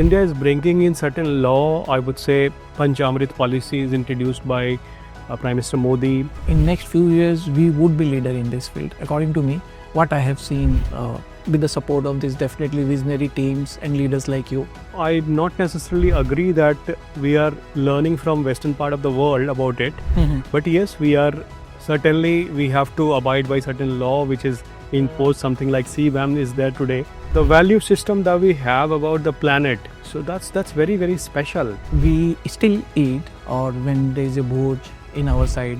India is bringing in certain law, I would say Panchamrit policy is introduced by Prime Minister Modi. In next few years, we would be leader in this field. According to me, what I have seen with the support of these definitely visionary teams and leaders like you. I not necessarily agree that we are learning from western part of the world about it. But yes, we have to abide by certain law which is imposed, something like CBAM is there today. The value system that we have about the planet, so that's very, very special. We still eat, or when there is a bhoj in our side,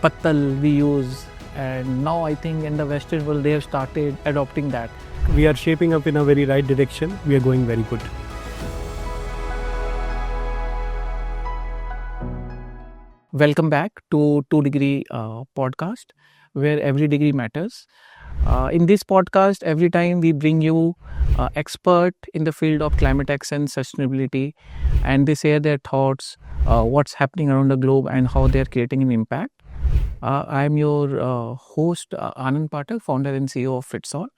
pattal we use, and now I think in the Western world they have started adopting that. We are shaping up in a very right direction. We are going very good. Welcome back to 2 Degree podcast, where every degree matters. In this podcast, every time we bring you expert in the field of climate action, sustainability, and they share their thoughts, what's happening around the globe and how they are creating an impact. I am your host, Anand Pathak, founder and CEO of Fitsall.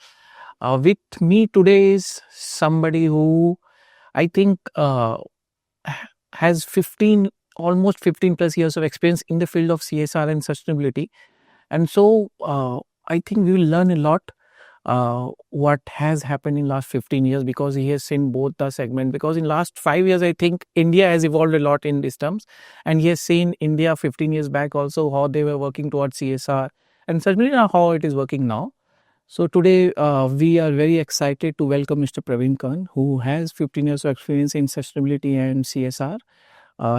With me today is somebody who I think has almost 15 plus years of experience in the field of CSR and sustainability. And so I think we will learn a lot what has happened in last 15 years, because he has seen both the segment. Because in last 5 years, I think India has evolved a lot in these terms, and he has seen India 15 years back also how they were working towards CSR, and certainly how it is working now. So today we are very excited to welcome Mr. Praveen Karn, who has 15 years of experience in sustainability and CSR.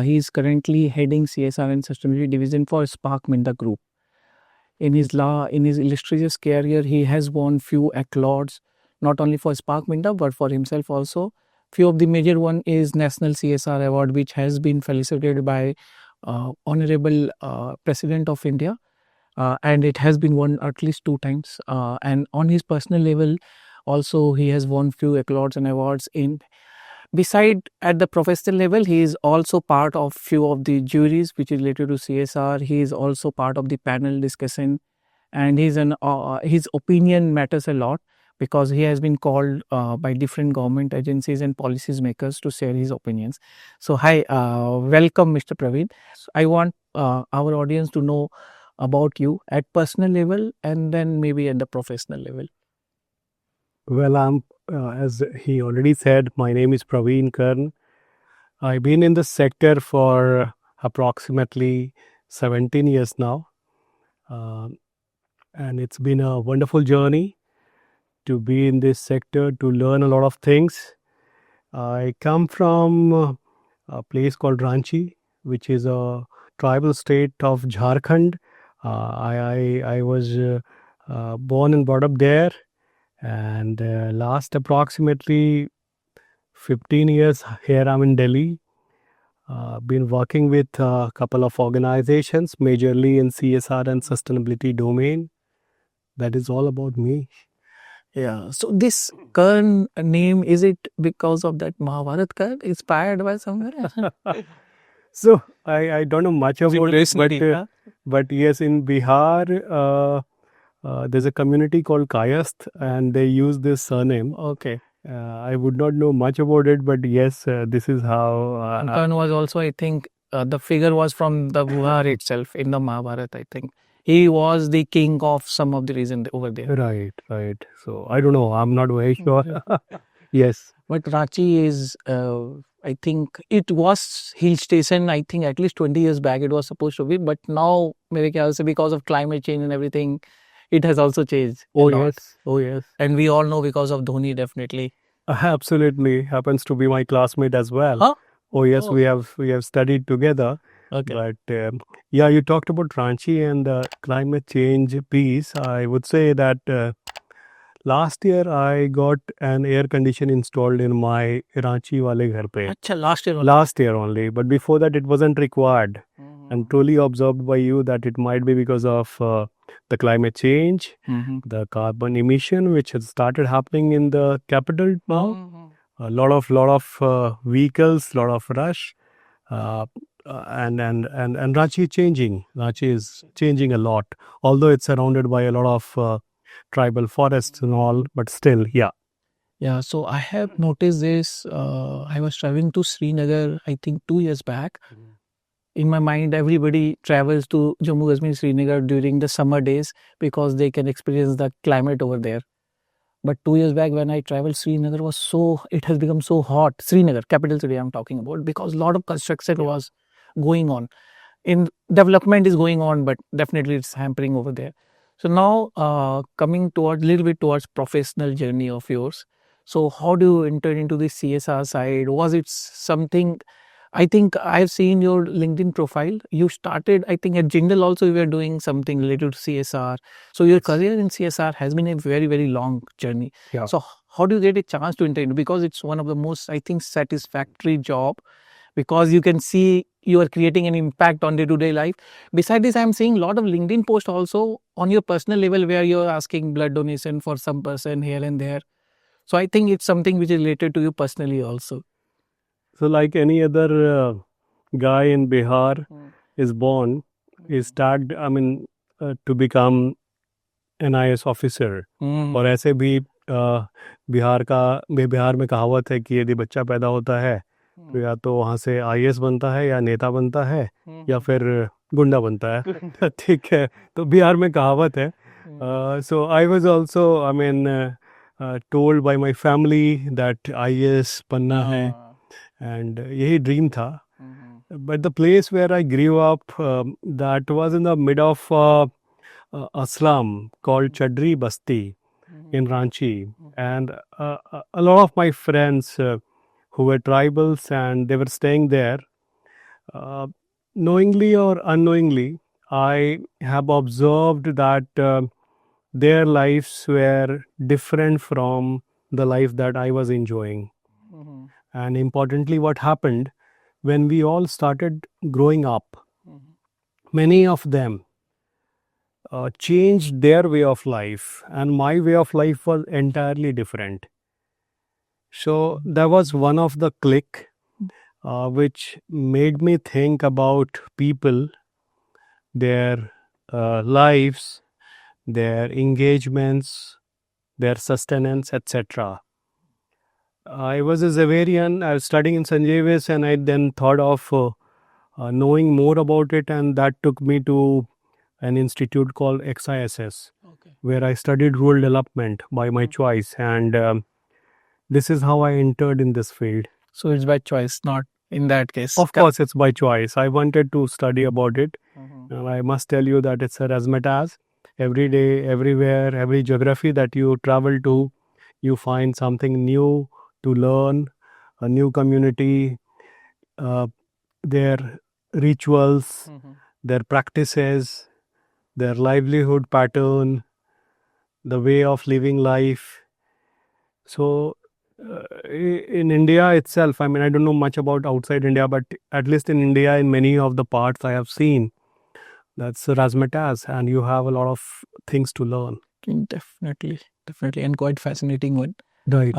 He is currently heading CSR and sustainability division for Spark Minda Group. In his illustrious career, he has won few accolades, not only for Spark Minda but for himself also. Few of the major one is National CSR Award, which has been felicitated by Honorable President of India, and it has been won at least 2 times. And on his personal level, also he has won few accolades and awards in. Beside at the professional level, he is also part of few of the juries which is related to CSR. He is also part of the panel discussion, and his opinion matters a lot, because he has been called by different government agencies and policies makers to share his opinions. So hi, welcome Mr. Praveen. I want our audience to know about you at personal level and then maybe at the professional level. Well, as he already said, my name is Praveen Karn. I've been in the sector for approximately 17 years now. And it's been a wonderful journey to be in this sector, to learn a lot of things. I come from a place called Ranchi, which is a tribal state of Jharkhand. I was born and brought up there. And last approximately 15 years here I'm in Delhi. Been working with a couple of organizations, majorly in CSR and sustainability domain. That is all about me. Yeah. So this Karn name, is it because of that Mahabharat Karn, inspired by somewhere? So I don't know much about it, but yes, in Bihar, there's a community called Kayasth, and they use this surname. Okay. I would not know much about it, but yes, this is how. Karn was also, I think, the figure was from the Bihar itself in the Mahabharata, I think. He was the king of some of the region over there. Right. So I don't know. I'm not very sure. Yes. But Ranchi is, I think, it was hill station, I think at least 20 years back it was supposed to be. But now, maybe also because of climate change and everything, it has also changed. Oh yes. And we all know because of Dhoni, definitely. Absolutely. Happens to be my classmate as well. Huh? Oh yes, we have studied together. Okay. But yeah, you talked about Ranchi and the climate change piece. I would say that last year I got an air condition installed in my Ranchi wale ghar pe. Achha, last year only. Last year only, but before that it wasn't required. And truly observed by you that it might be because of the climate change, the carbon emission, which has started happening in the capital now. A lot of vehicles, lot of rush, and Ranchi is changing. Ranchi is changing a lot, although it's surrounded by a lot of tribal forests and all, but still, yeah. Yeah, so I have noticed this. I was traveling to Srinagar, I think 2 years back. In my mind, everybody travels to Jammu Kashmir, Srinagar during the summer days because they can experience the climate over there. But 2 years back, when I traveled, Srinagar was so, it has become so hot. Srinagar, capital city, I'm talking about, because a lot of construction was going on. In development is going on, but definitely it's hampering over there. So now, coming towards little bit towards professional journey of yours. So how do you enter into the CSR side? Was it something? I think I've seen your LinkedIn profile. You started, I think, at Jindal also. You were doing something related to CSR. So your career in CSR has been a very, very long journey. Yeah. So how do you get a chance to enter into? Because it's one of the most, I think, satisfactory job, because you can see you are creating an impact on day-to-day life. Besides this, I'm seeing a lot of LinkedIn posts also on your personal level where you're asking blood donation for some person here and there. So I think it's something which is related to you personally also. So, like any other guy in Bihar is born, is tagged, I mean, to become an IAS officer और ऐसे भी बिहार में कहावत है कि यदि बच्चा पैदा होता है तो या तो वहाँ से आईएएस बनता है या नेता बनता है या फिर गुंडा बनता है ठीक है तो बिहार में कहावत है so I was also I mean told by my family that IAS बनना है एंड यही ड्रीम था but the place where I grew up that was in the mid of a slum called Chadri Basti in Ranchi, and a lot of my friends who were tribals and they were staying there. Knowingly or unknowingly, I have observed that their lives were different from the life that I was enjoying. And importantly, what happened when we all started growing up, many of them changed their way of life, and my way of life was entirely different. So there was one of the click which made me think about people, their lives, their engagements, their sustenance, etc. I was a Zavarian. I was studying in St. Javis, and I then thought of knowing more about it, and that took me to an institute called XISS, where I studied rural development by my choice, and this is how I entered in this field. So it's by choice, not in that case. Of course, it's by choice. I wanted to study about it, and I must tell you that it's a razzmatazz. Every day, everywhere, every geography that you travel to, you find something new to learn, a new community, their rituals, their practices, their livelihood pattern, the way of living life. So, in India itself, I mean, I don't know much about outside India, but at least in India, in many of the parts I have seen, that's razzmatazz, and you have a lot of things to learn. Definitely, and quite fascinating one. Right.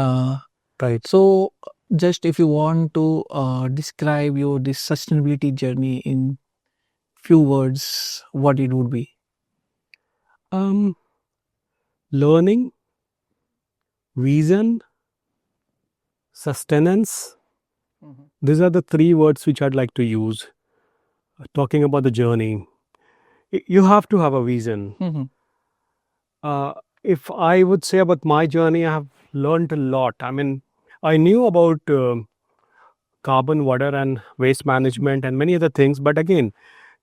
Right. So, just if you want to describe your this sustainability journey in few words, what it would be? Learning, vision, sustenance. These are the three words which I'd like to use. Talking about the journey, you have to have a vision. If I would say about my journey, I have learned a lot. I mean, I knew about carbon, water, and waste management and many other things, but again,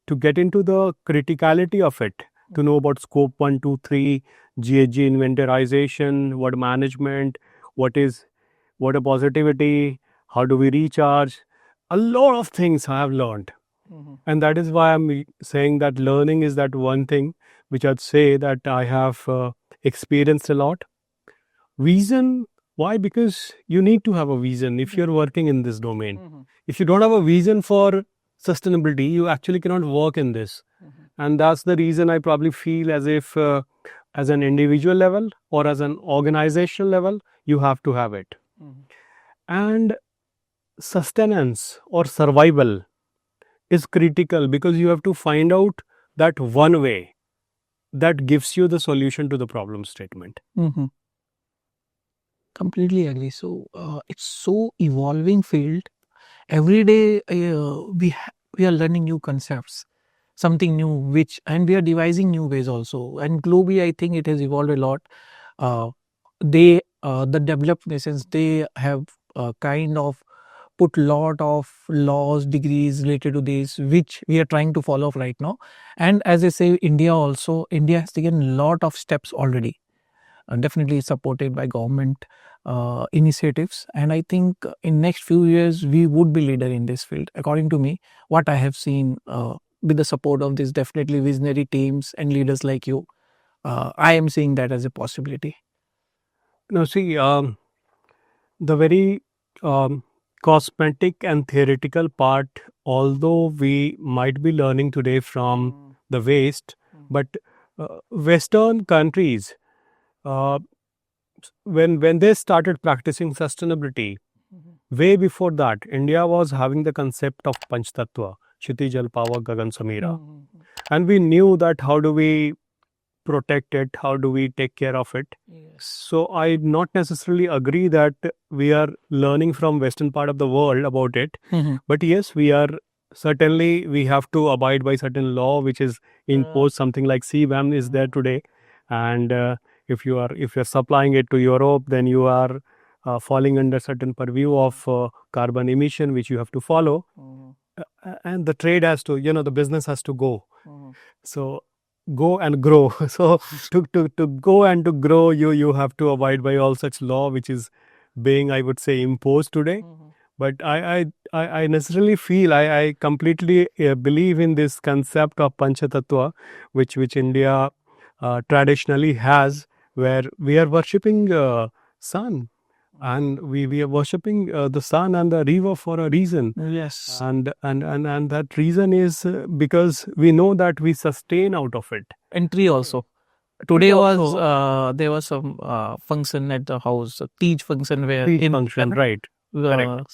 to get into the criticality of it, to know about scope 1, 2, 3, GHG inventorization, water management, what is water positivity, how do we recharge, a lot of things I have learned. And that is why I'm saying that learning is that one thing which I'd say that I have experienced a lot. Vision, why? Because you need to have a vision if you're working in this domain. If you don't have a vision for sustainability, you actually cannot work in this. And that's the reason I probably feel as if as an individual level or as an organizational level, you have to have it. And sustenance or survival is critical because you have to find out that one way that gives you the solution to the problem statement. Completely agree. So it's so evolving field. Every day we are learning new concepts, something new, which and we are devising new ways also. And globally, I think it has evolved a lot. The developed nations, they have kind of put lot of laws, degrees related to this, which we are trying to follow right now. And as I say, India has taken a lot of steps already, definitely supported by government initiatives. And I think in next few years we would be leader in this field, according to me, what I have seen, with the support of this definitely visionary teams and leaders like you. I am seeing that as a possibility. Now, see, the very um, cosmetic and theoretical part, although we might be learning today from the West, but Western countries, uh, when they started practicing sustainability, way before that, India was having the concept of Panch Tattva, Kshiti, Jal, Pava, Gagan, Samira. And we knew that how do we protect it, how do we take care of it. Yes. So I not necessarily agree that we are learning from Western part of the world about it, but yes, we are certainly, we have to abide by certain law which is imposed. Something like CBAM is there today, and if you're supplying it to Europe, then you are falling under certain purview of carbon emission, which you have to follow. And the trade has to, the business has to go. So go and grow. So to go and to grow, you have to abide by all such law which is being, I would say, imposed today. But I necessarily feel, I completely believe in this concept of Panchatattva, which India traditionally has, where we are worshipping sun, and we are worshipping the sun and the river for a reason. Yes. And that reason is because we know that we sustain out of it. And tree also. Today was there was some function at the house, a Tej function where Tree function, right? Correct.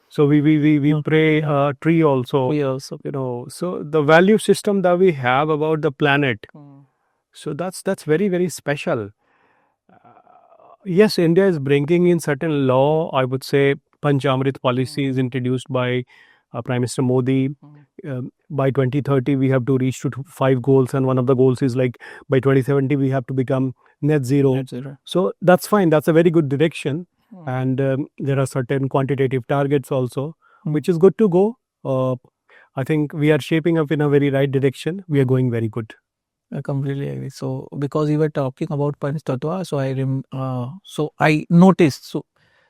So we pray tree also. We also, So the value system that we have about the planet. So that's very, very special. Yes, India is bringing in certain law. I would say Panchamrit policy is introduced by Prime Minister Modi. By 2030, we have to reach to 5 goals, and one of the goals is like by 2070 we have to become net zero. Net zero. So that's fine. That's a very good direction, and there are certain quantitative targets also, which is good to go. I think we are shaping up in a very right direction. We are going very good. I completely agree. So because you were talking about Panch Tattva, so I noticed.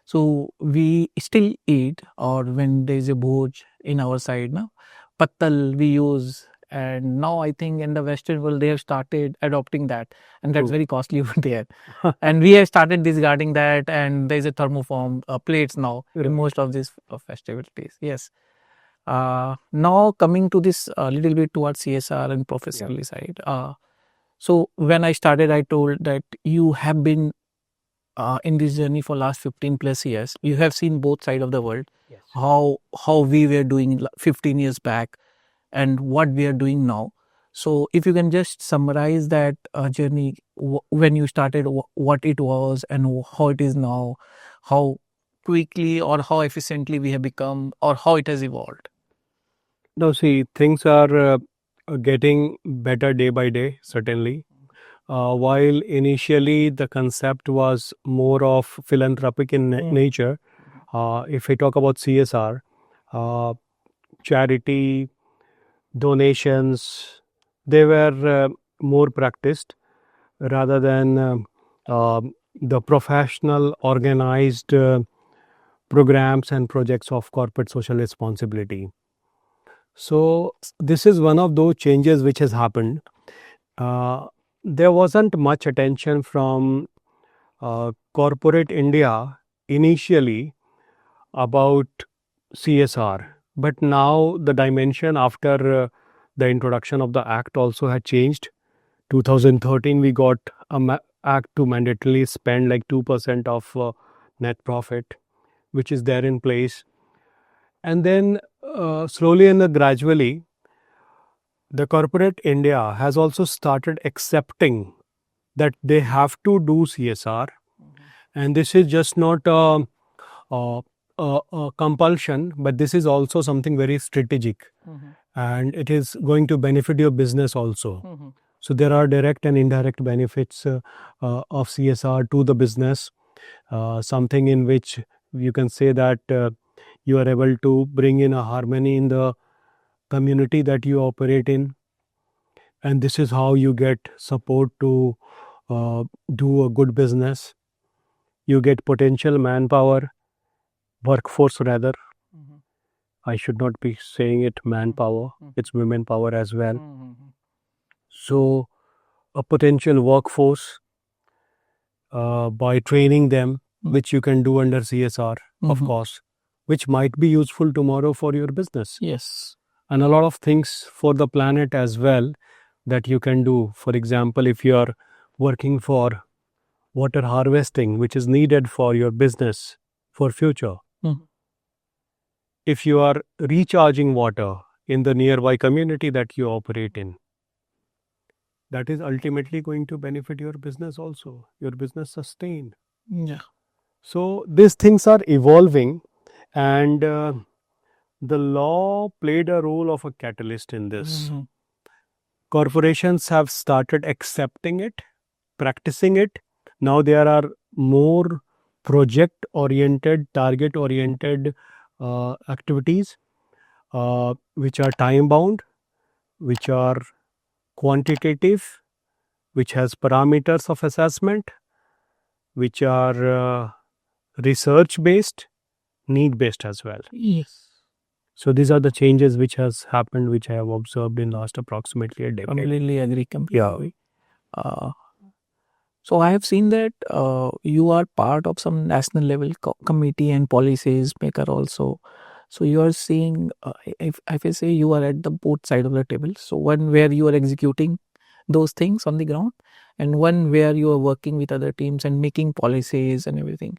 So we still eat, or when there is a bhoj in our side, now pattal we use, and now I think in the Western world they have started adopting that, and that's very costly over there. And we have started discarding that, and there is a thermoform plates now in most of these festivities. Yes. Now coming to this a little bit towards CSR and professional side. So when I started, I told that you have been in this journey for last 15 plus years. You have seen both sides of the world. Yes. How we were doing 15 years back and what we are doing now. So if you can just summarize that journey, when you started, what it was and how it is now, how quickly or how efficiently we have become, or how it has evolved. No, see, things are getting better day by day, certainly. While initially the concept was more of philanthropic in nature, if I talk about CSR, charity, donations, they were more practiced rather than the professional organized programs and projects of corporate social responsibility. So this is one of those changes which has happened. There wasn't much attention from corporate India initially about CSR, but now the dimension after the introduction of the act also had changed. 2013 we got a act to mandatorily spend like 2% of net profit, which is there in place. And then slowly and gradually, the corporate India has also started accepting that they have to do CSR, And this is just not a compulsion, but this is also something very strategic, and it is going to benefit your business also. So there are direct and indirect benefits of CSR to the business, something in which you can say that you are able to bring in a harmony in the community that you operate in, and this is how you get support to do a good business. You get potential manpower, workforce rather. I should not be saying it manpower, it's women power as well. So a potential workforce by training them, which you can do under CSR, of course, which might be useful tomorrow for your business. Yes. And a lot of things for the planet as well that you can do. For example, if you are working for water harvesting, which is needed for your business for future. If you are recharging water in the nearby community that you operate in, that is ultimately going to benefit your business also, your business sustain. Yeah. So these things are evolving, and the law played a role of a catalyst in this. Corporations have started accepting it, practicing it. Now there are more project oriented, target oriented activities which are time bound, which are quantitative, which has parameters of assessment, which are research based, need based as well. Yes. So these are the changes which has happened, which I have observed in last approximately a decade. Completely agree. Completely. Yeah. So I have seen that you are part of some national level committee and policies maker also. So you are seeing, if I say you are at the both side of the table. So one where you are executing those things on the ground, and one where you are working with other teams and making policies and everything.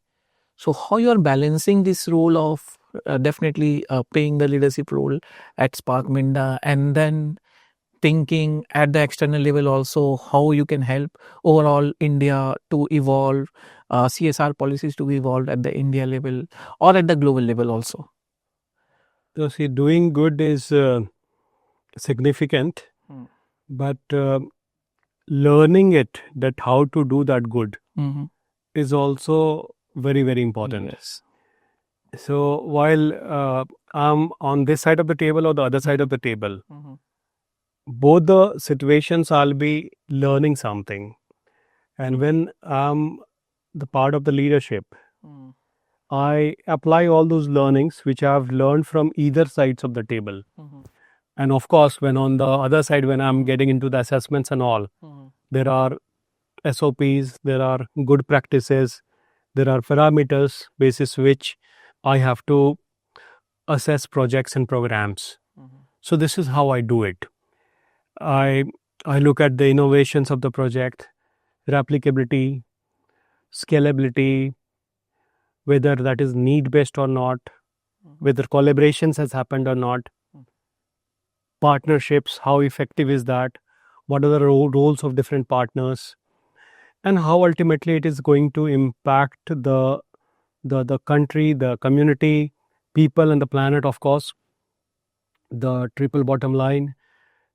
So how you are balancing this role of definitely playing the leadership role at Spark Minda, and then thinking at the external level also how you can help overall India to evolve, CSR policies to be evolved at the India level or at the global level also. So see, doing good is significant, but learning it, that how to do that good, is also very, very important. Yes. So while I'm on this side of the table or the other side of the table, both the situations I'll be learning something. And when I'm the part of the leadership, I apply all those learnings which I've learned from either sides of the table. And of course, when on the other side, when I'm getting into the assessments and all, there are SOPs, there are good practices, there are parameters basis which I have to assess projects and programs. So this is how I do it. I look at the innovations of the project, replicability, scalability, whether that is need based or not, whether collaborations has happened or not, partnerships, how effective is that, what are the roles of different partners, and how ultimately it is going to impact the country, the community, people, and the planet, of course, the triple bottom line.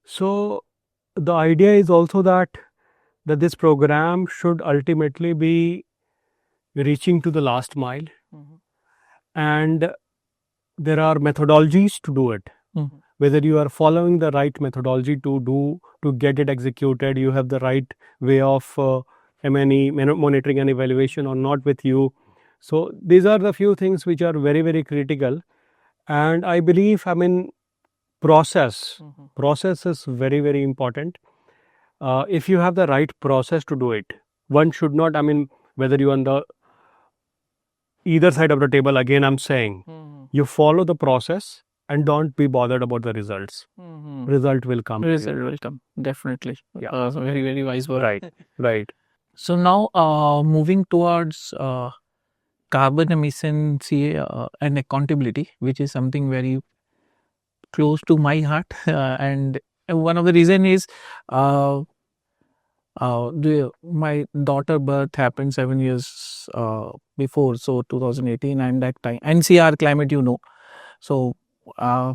So the idea is also that this program should ultimately be reaching to the last mile, and there are methodologies to do it. Whether you are following the right methodology to get it executed, you have the right way of M&E, monitoring and evaluation, or not with you. So these are the few things which are very, very critical. And I believe, process is very, very important. If you have the right process to do it, one should not, whether you are on the either side of the table, again I'm saying, you follow the process and don't be bothered about the results. Result will come. Result will come, definitely. Yeah. Very, very wise word. Right. So now moving towards carbon emission and accountability, which is something very close to my heart. And one of the reason is My daughter birth happened 7 years before, so 2018, and that time NCR climate, So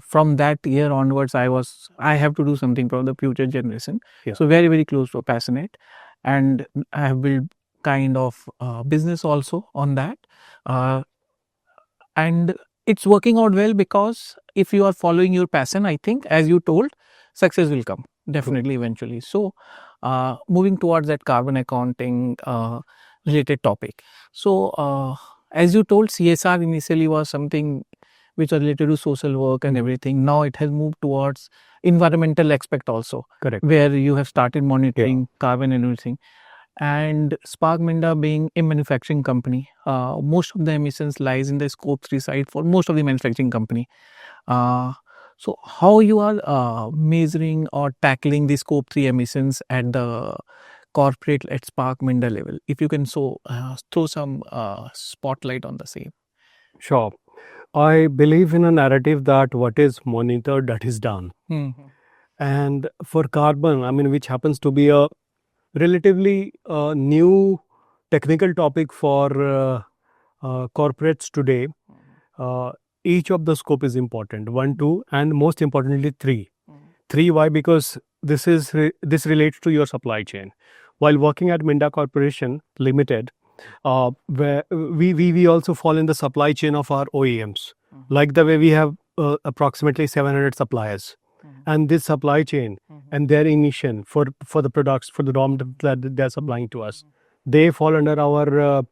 from that year onwards, I have to do something for the future generation. Yeah. So very very close to passionate, and I have built kind of business also on that. Uh, and it's working out well because if you are following your passion, I think, as you told, success will come definitely eventually. So moving towards that carbon accounting related topic. So as you told, CSR initially was something which was related to social work and everything. Now it has moved towards environmental aspect also, Correct. where you have started monitoring carbon and everything. And Spark Minda being a manufacturing company, most of the emissions lies in the scope 3 side for most of the manufacturing company. So how you are measuring or tackling the scope 3 emissions at the corporate at Spark Minda level? If you can throw some spotlight on the same. Sure. I believe in a narrative that what is monitored, that is done. And for carbon, I mean, which happens to be a relatively new technical topic for corporates today, each of the scope is important. 1, 2, and most importantly, 3. 3, why? Because this relates to your supply chain. While working at Minda Corporation Limited, where we also fall in the supply chain of our OEMs. Like the way we have approximately 700 suppliers, and this supply chain and their emission for the products, for the raw material that they're supplying to us, they fall under our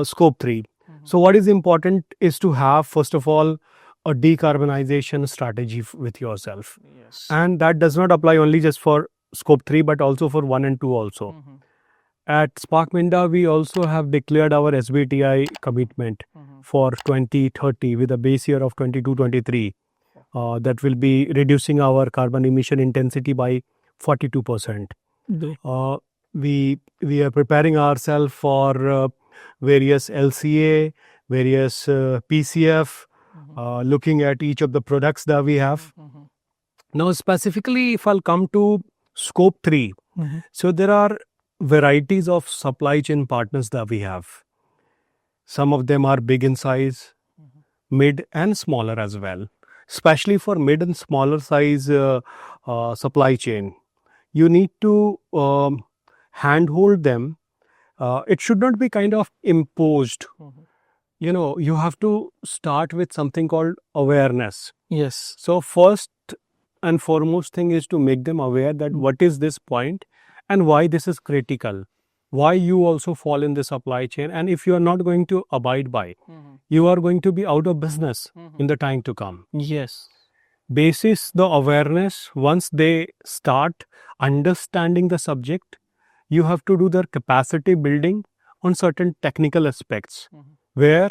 scope 3. So what is important is to have, first of all, a decarbonization strategy with yourself. Yes. And that does not apply only just for scope 3 but also for 1 and 2 also. At Spark Minda, we also have declared our SBTI commitment for 2030 with a base year of 22-23. That will be reducing our carbon emission intensity by 42%. We are preparing ourselves for various LCA, various PCF, looking at each of the products that we have. Now, specifically, if I'll come to scope 3, so there are varieties of supply chain partners that we have. Some of them are big in size, mid and smaller as well. Especially for mid and smaller size supply chain, you need to handhold them. It should not be kind of imposed. You have to start with something called awareness. Yes. So first and foremost thing is to make them aware that what is this point and why this is critical, why you also fall in the supply chain, and if you are not going to abide by, you are going to be out of business in the time to come. Yes. Basis the awareness, once they start understanding the subject, you have to do their capacity building on certain technical aspects where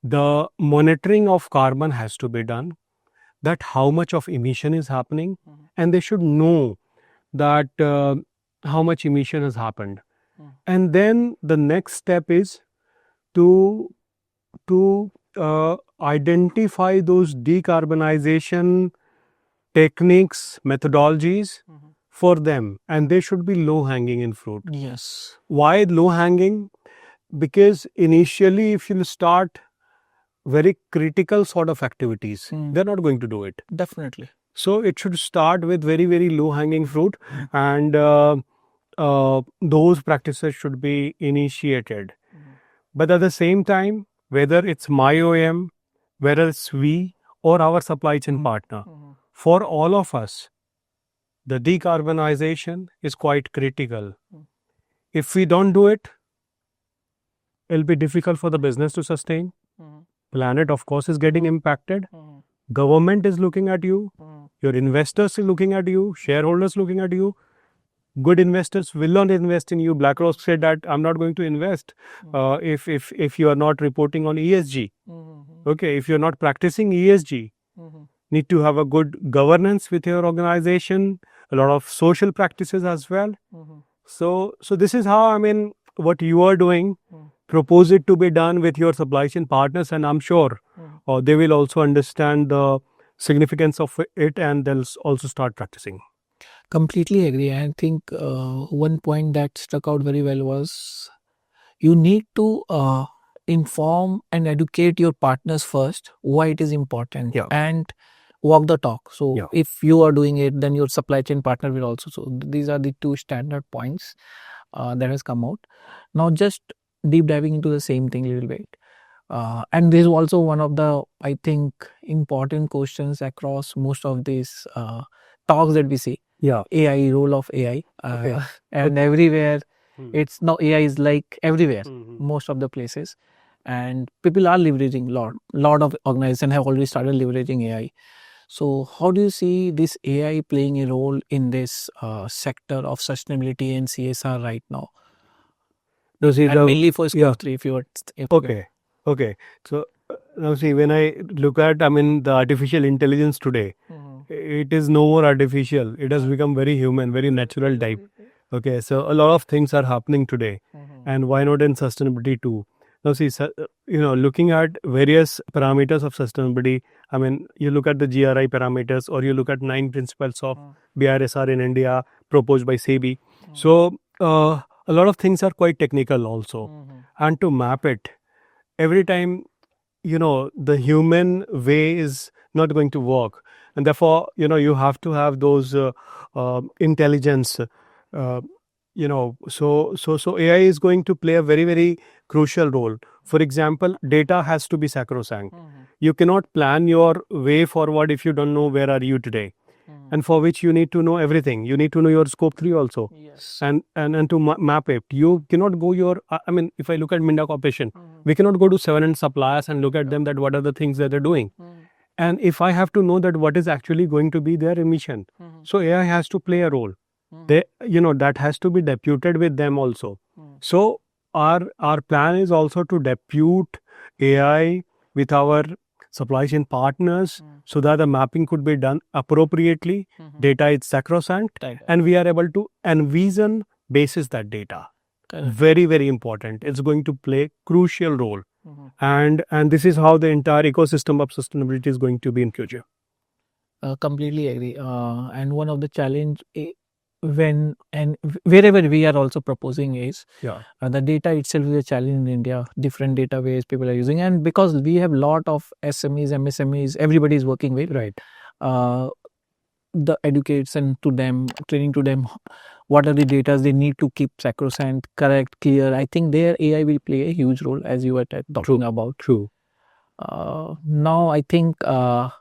the monitoring of carbon has to be done, that how much of emission is happening, and they should know that how much emission has happened. And then the next step is to identify those decarbonization techniques, methodologies for them, and they should be low hanging in fruit. Yes. Why low hanging? Because initially, if you start very critical sort of activities, they're not going to do it. Definitely. So it should start with very, very low hanging fruit, and those practices should be initiated. But at the same time, whether it's my OEM, whether it's we or our supply chain partner, for all of us, the decarbonization is quite critical. If we don't do it, it'll be difficult for the business to sustain. Planet, of course, is getting impacted. Government is looking at you. Your investors are looking at you. Shareholders looking at you. Good investors will not invest in you. BlackRock said that I'm not going to invest if you are not reporting on ESG. Okay, if you're not practicing ESG, need to have a good governance with your organization, a lot of social practices as well. So this is how, I mean, what you are doing, propose it to be done with your supply chain partners, and I'm sure they will also understand the significance of it, and they'll also start practicing. Completely agree. I think one point that struck out very well was you need to inform and educate your partners first why it is important, Yeah. and walk the talk. So Yeah. if you are doing it, then your supply chain partner will also. So these are the two standard points that has come out. Now just deep diving into the same thing a little bit. And this is also one of the, I think, important questions across most of these talks that we see. Yeah. AI, role of AI, Okay. and everywhere Hmm. it's now AI is like everywhere, Mhm. most of the places, and people are leveraging lot of organizations have already started leveraging AI. So how do you see this AI playing a role in this sector of sustainability and CSR right now? No, see, And mainly for yeah. scope 3, if you are, if Okay. Okay. So now see, when I look at, I mean, the artificial intelligence today, it is no more artificial. It has become very human, very natural type. Okay. So a lot of things are happening today, and why not in sustainability too? Now see, looking at various parameters of sustainability. I mean, you look at the GRI parameters, or you look at 9 principles of BRSR in India proposed by SEBI. So a lot of things are quite technical also, and to map it every time, the human way is not going to work, and therefore you have to have those intelligence, so AI is going to play a very, very crucial role. For example, data has to be sacrosanct. You cannot plan your way forward if you don't know where are you today, and for which you need to know everything. You need to know your scope 3 also. Yes. And to map it, you cannot go your, I mean, if I look at Minda Corporation, we cannot go to 7 suppliers and look at them that what are the things that they're doing. And if I have to know that what is actually going to be their emission, so AI has to play a role. They, that has to be deputed with them also. So our plan is also to depute AI with our supply chain partners, so that the mapping could be done appropriately. Data is sacrosanct, Right. and we are able to envision basis that data. Correct. Very, very important. It's going to play crucial role, and this is how the entire ecosystem of sustainability is going to be in future. Completely agree. And one of the challenge when and wherever we are also proposing is Yeah. the data itself is a challenge in India. Different database people are using, and because we have lot of SMEs, MSMEs, everybody is working with. Right. The education to them, training to them, what are the data they need to keep sacrosanct, correct, clear. I think there AI will play a huge role, as you were talking about. True. Now I think our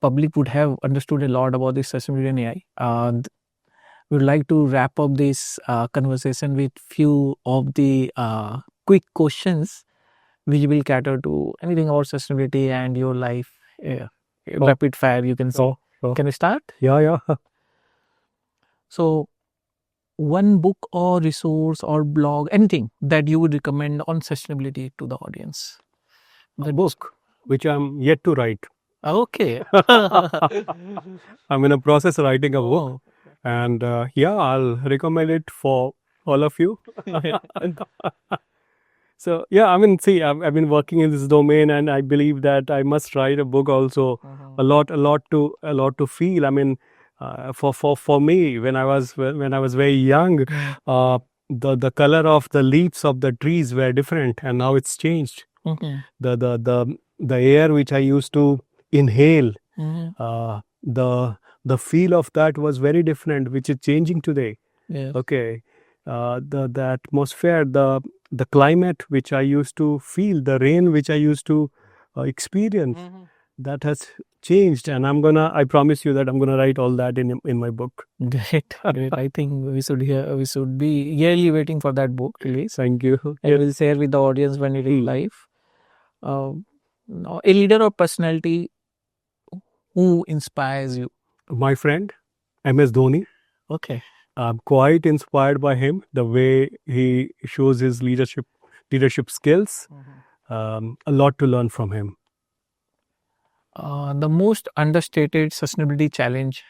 public would have understood a lot about this sustainability and AI. We would like to wrap up this conversation with few of the quick questions which will cater to anything about sustainability and your life. Rapid fire, you can say. Sure. Can we start? Yeah. So, one book or resource or blog, anything that you would recommend on sustainability to the audience. A book which I'm yet to write. Okay. I'm in a process of writing a book, Oh. and I'll recommend it for all of you. So yeah, I mean, see, I've been working in this domain, and I believe that I must write a book also. A lot to feel. I mean, for me, when I was very young, the color of the leaves of the trees were different, and now it's changed. Okay. The air which I used to inhale, the feel of that was very different, which is changing today. Yes. Okay, the atmosphere, the climate which I used to feel, the rain which I used to experience, that has changed, and I promise you that I'm gonna write all that in my book. Great. I think we should be yearly waiting for that book release. Thank you. And we'll share with the audience when it is live. Now, a leader or personality who inspires you. My friend, MS Dhoni. Okay. I'm quite inspired by him, the way he shows his leadership skills. A lot to learn from him. The most understated sustainability challenge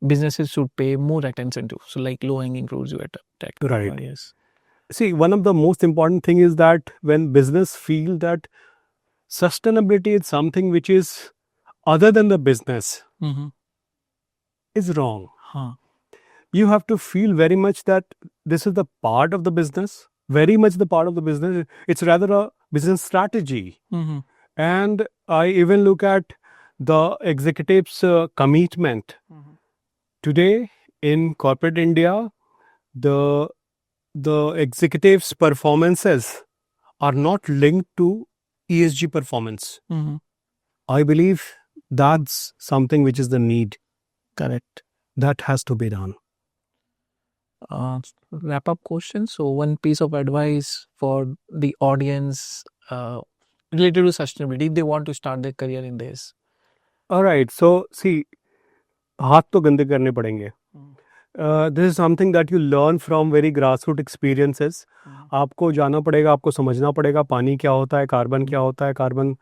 businesses should pay more attention to. So, like low hanging fruits, you attack. Right. Yes. See, one of the most important thing is that when business feel that sustainability is something which is other than the business, is wrong. Huh. You have to feel very much that this is the part of the business, very much the part of the business. It's rather a business strategy. Mhm. And I even look at the executives' commitment. Today in corporate India, the executives' performances are not linked to ESG performance. Mhm. I believe that's something which is the need Correct. that has to be done. Wrap up question. So, one piece of advice for the audience related to sustainability if they want to start their career in this. All right. So, see, हाथ तो गंदे करने पड़ेंगे. This is something that you learn from very grassroots experiences. आपको जाना पड़ेगा, आपको समझना पड़ेगा पानी क्या होता है, कार्बन क्या होता है, कार्बन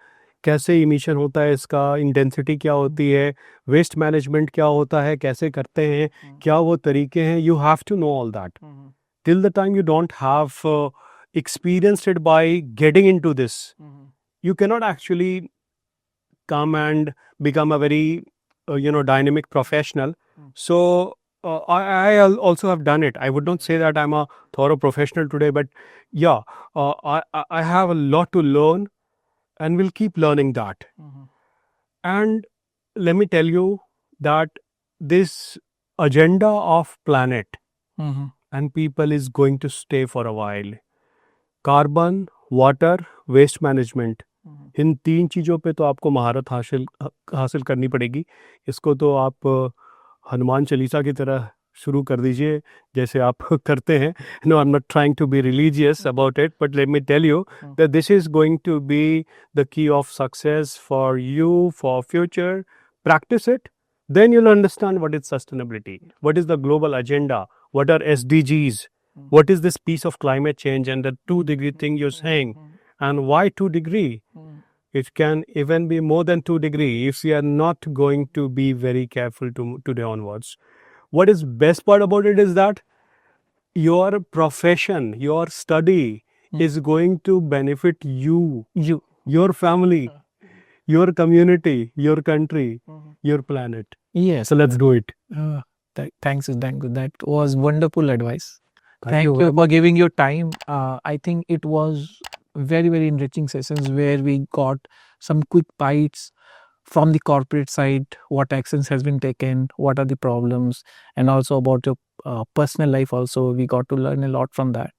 कैसे इमिशन होता है, इसका इंटेंसिटी क्या होती है, वेस्ट मैनेजमेंट क्या होता है, कैसे करते हैं, क्या वो तरीके हैं. You have to know all that. Till the time you don't have experienced it by getting into this, you cannot actually come and become a very dynamic professional. So I also have done it. I would not say that I'm a thorough professional today, but yeah, I have a lot to learn and will keep learning that. And let me tell you that this agenda of planet and people is going to stay for a while. Carbon, water, waste management, इन 3 चीज़ों पे तो आपको महारत हासिल करनी पड़ेगी. इसको तो आप हनुमान चालीसा की तरह शुरू कर दीजिए जैसे आप करते हैं. No, I am not trying to be religious about it, but let me tell you that this is going to be the key of success for you for future. Practice it, then you'll understand what is sustainability, what is the global agenda, what are SDGs, what is this piece of climate change and the 2-degree thing you're saying, and why 2-degree. It can even be more than 2-degree if we are not going to be very careful today onwards. What is best part about it is that your profession, your study is going to benefit you, your family, your community, your country, your planet. Yes. So let's do it. Thanks. That was wonderful advice. Thank you. you for giving your time. I think it was very, very enriching sessions where we got some quick bites from the corporate side, what actions has been taken, what are the problems, and also about your personal life also. We got to learn a lot from that.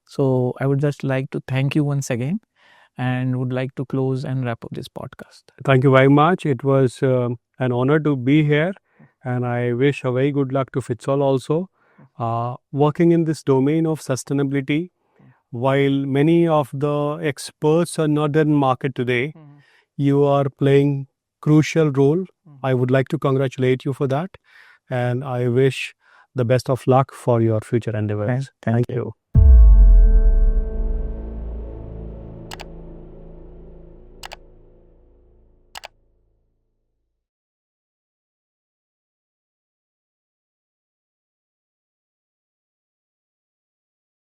So I would just like to thank you once again and would like to close and wrap up this podcast. Thank you very much. It was an honor to be here, and I wish a very good luck to Fitzall also. Working in this domain of sustainability, while many of the experts are not in market today, you are playing crucial role. I would like to congratulate you for that, and I wish the best of luck for your future endeavors. Thank you.